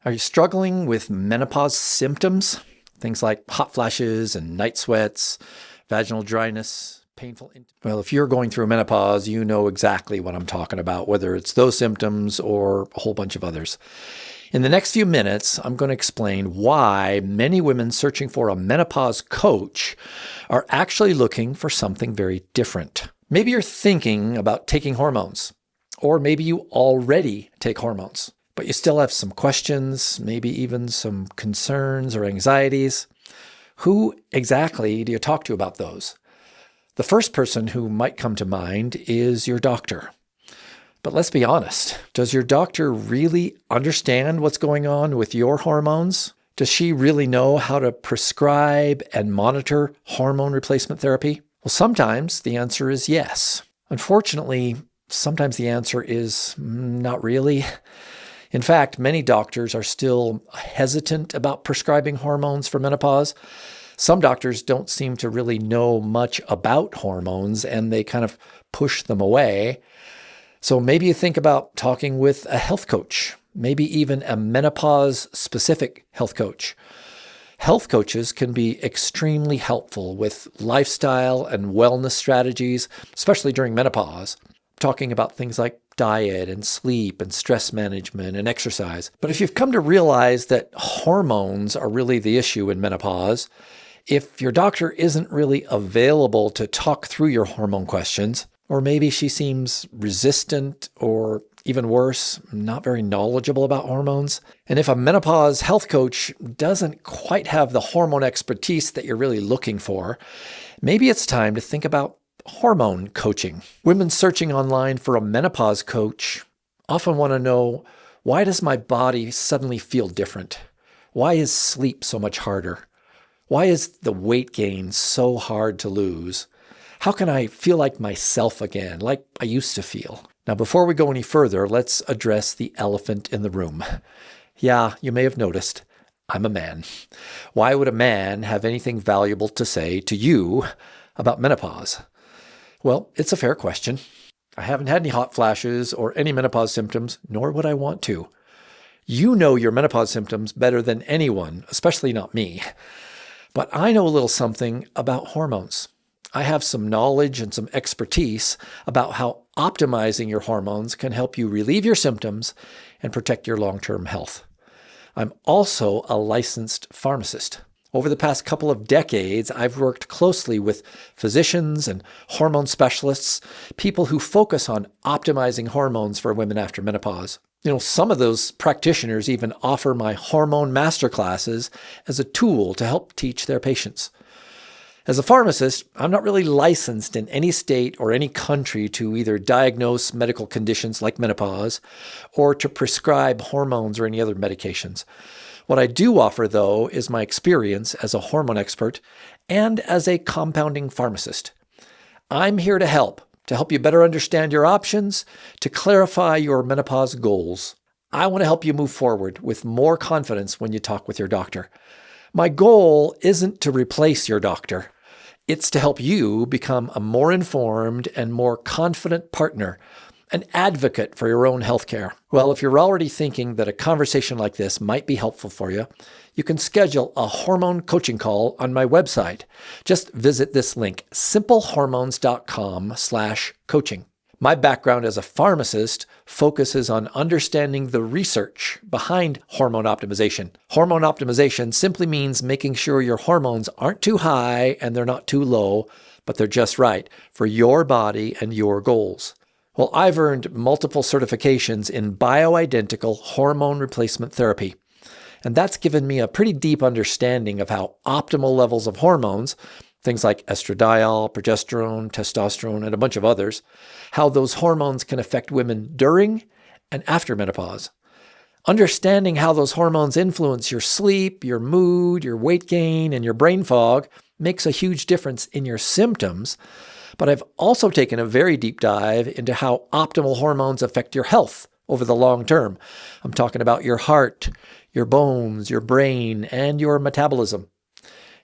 Are you struggling with menopause symptoms? Things like hot flashes and night sweats, vaginal dryness, painful. Well, if you're going through menopause, you know exactly what I'm talking about, whether it's those symptoms or a whole bunch of others. In the next few minutes, I'm going to explain why many women searching for a menopause coach are actually looking for something very different. Maybe you're thinking about taking hormones, or maybe you already take hormones, but you still have some questions, maybe even some concerns or anxieties. Who exactly do you talk to about those? The first person who might come to mind is your doctor. But let's be honest, does your doctor really understand what's going on with your hormones? Does she really know how to prescribe and monitor hormone replacement therapy? Well, sometimes the answer is yes. Unfortunately, sometimes the answer is not really. In fact, many doctors are still hesitant about prescribing hormones for menopause. Some doctors don't seem to really know much about hormones and they kind of push them away. So maybe you think about talking with a health coach, maybe even a menopause-specific health coach. Health coaches can be extremely helpful with lifestyle and wellness strategies, especially during menopause, talking about things like diet and sleep and stress management and exercise. But if you've come to realize that hormones are really the issue in menopause, if your doctor isn't really available to talk through your hormone questions, or maybe she seems resistant or even worse, not very knowledgeable about hormones, and if a menopause health coach doesn't quite have the hormone expertise that you're really looking for, maybe it's time to think about hormone coaching. Women searching online for a menopause coach often want to know, why does my body suddenly feel different? Why is sleep so much harder? Why is the weight gain so hard to lose? How can I feel like myself again, like I used to feel? Now, before we go any further, let's address the elephant in the room. Yeah, you may have noticed, I'm a man. Why would a man have anything valuable to say to you about menopause? Well, it's a fair question. I haven't had any hot flashes or any menopause symptoms, nor would I want to. You know your menopause symptoms better than anyone, especially not me. But I know a little something about hormones. I have some knowledge and some expertise about how optimizing your hormones can help you relieve your symptoms and protect your long-term health. I'm also a licensed pharmacist. Over the past couple of decades, I've worked closely with physicians and hormone specialists, people who focus on optimizing hormones for women after menopause. Some of those practitioners even offer my hormone masterclasses as a tool to help teach their patients. As a pharmacist, I'm not really licensed in any state or any country to either diagnose medical conditions like menopause or to prescribe hormones or any other medications. What I do offer, though, is my experience as a hormone expert and as a compounding pharmacist. I'm here to help you better understand your options, to clarify your menopause goals. I want to help you move forward with more confidence when you talk with your doctor. My goal isn't to replace your doctor. It's to help you become a more informed and more confident partner, an advocate for your own healthcare. Well, if you're already thinking that a conversation like this might be helpful for you, you can schedule a hormone coaching call on my website. Just visit this link, simplehormones.com/coaching. My background as a pharmacist focuses on understanding the research behind hormone optimization. Hormone optimization simply means making sure your hormones aren't too high and they're not too low, but they're just right for your body and your goals. Well, I've earned multiple certifications in bioidentical hormone replacement therapy. And that's given me a pretty deep understanding of how optimal levels of hormones, things like estradiol, progesterone, testosterone, and a bunch of others, how those hormones can affect women during and after menopause. Understanding how those hormones influence your sleep, your mood, your weight gain, and your brain fog makes a huge difference in your symptoms. But I've also taken a very deep dive into how optimal hormones affect your health over the long term. I'm talking about your heart, your bones, your brain, and your metabolism.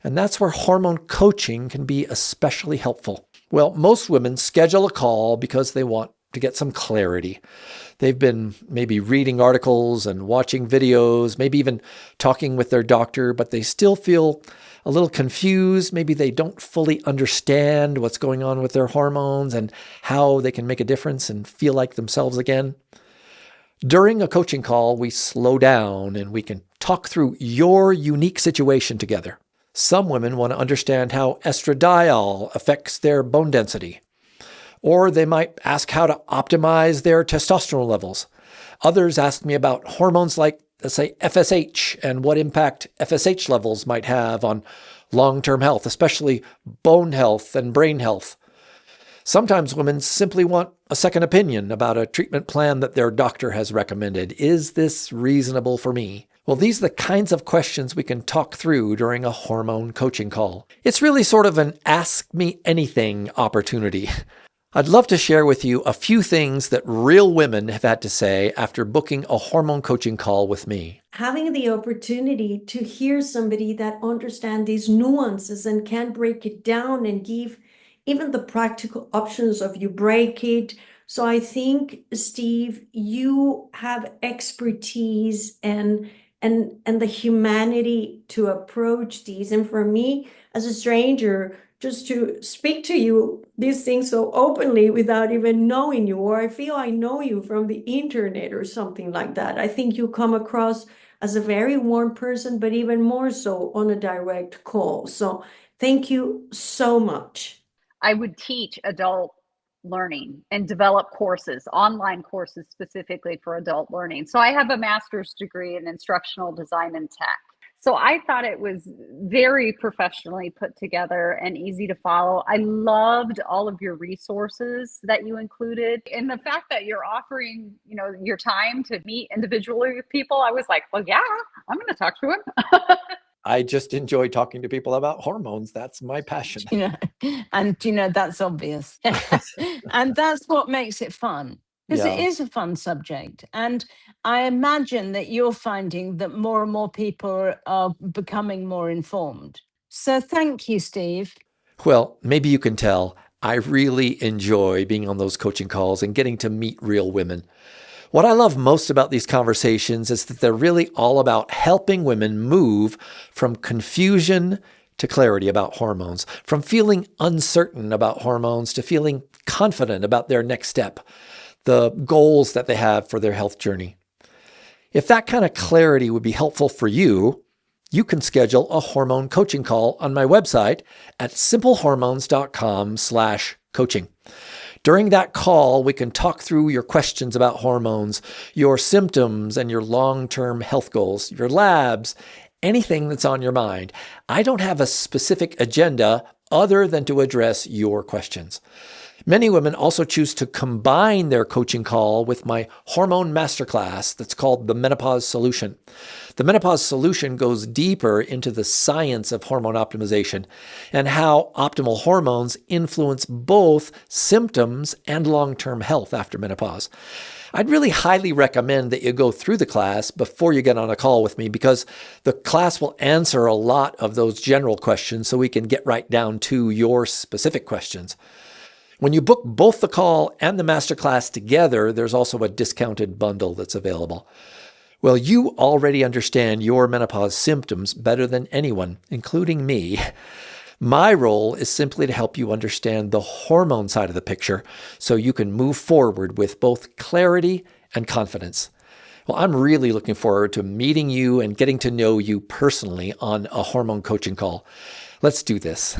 And that's where hormone coaching can be especially helpful. Well, most women schedule a call because they want to get some clarity. They've been maybe reading articles and watching videos, maybe even talking with their doctor, but they still feel a little confused. Maybe they don't fully understand what's going on with their hormones and how they can make a difference and feel like themselves again. During a coaching call, we slow down and we can talk through your unique situation together. Some women want to understand how estradiol affects their bone density, or they might ask how to optimize their testosterone levels. Others ask me about hormones like, let's say, FSH and what impact FSH levels might have on long-term health, especially bone health and brain health. Sometimes women simply want a second opinion about a treatment plan that their doctor has recommended. Is this reasonable for me? Well, these are the kinds of questions we can talk through during a hormone coaching call. It's really sort of an ask me anything opportunity. I'd love to share with you a few things that real women have had to say after booking a hormone coaching call with me. Having the opportunity to hear somebody that understands these nuances and can break it down and give even the practical options of you break it. So I think, Steve, you have expertise and the humanity to approach these. And for me, as a stranger, just to speak to you these things so openly without even knowing you, or I feel I know you from the internet or something like that. I think you come across as a very warm person, but even more so on a direct call. So thank you so much. I would teach adult learning and develop courses, online courses specifically for adult learning. So I have a master's degree in instructional design and tech. So I thought it was very professionally put together and easy to follow. I loved all of your resources that you included, and the fact that you're offering, your time to meet individually with people. I was like, well, yeah, I'm going to talk to him. I just enjoy talking to people about hormones. That's my passion. That's obvious. And that's what makes it fun, because it is a fun subject. And I imagine that you're finding that more and more people are becoming more informed. So thank you, Steve. Well, maybe you can tell I really enjoy being on those coaching calls and getting to meet real women. What I love most about these conversations is that they're really all about helping women move from confusion to clarity about hormones, from feeling uncertain about hormones to feeling confident about their next step, the goals that they have for their health journey. If that kind of clarity would be helpful for you, you can schedule a hormone coaching call on my website at simplehormones.com/coaching. During that call, we can talk through your questions about hormones, your symptoms, and your long-term health goals, your labs, anything that's on your mind. I don't have a specific agenda other than to address your questions. Many women also choose to combine their coaching call with my hormone masterclass that's called the Menopause Solution. The Menopause Solution goes deeper into the science of hormone optimization and how optimal hormones influence both symptoms and long-term health after menopause. I'd really highly recommend that you go through the class before you get on a call with me, because the class will answer a lot of those general questions so we can get right down to your specific questions. When you book both the call and the masterclass together, there's also a discounted bundle that's available. Well, you already understand your menopause symptoms better than anyone, including me. My role is simply to help you understand the hormone side of the picture so you can move forward with both clarity and confidence. Well, I'm really looking forward to meeting you and getting to know you personally on a hormone coaching call. Let's do this.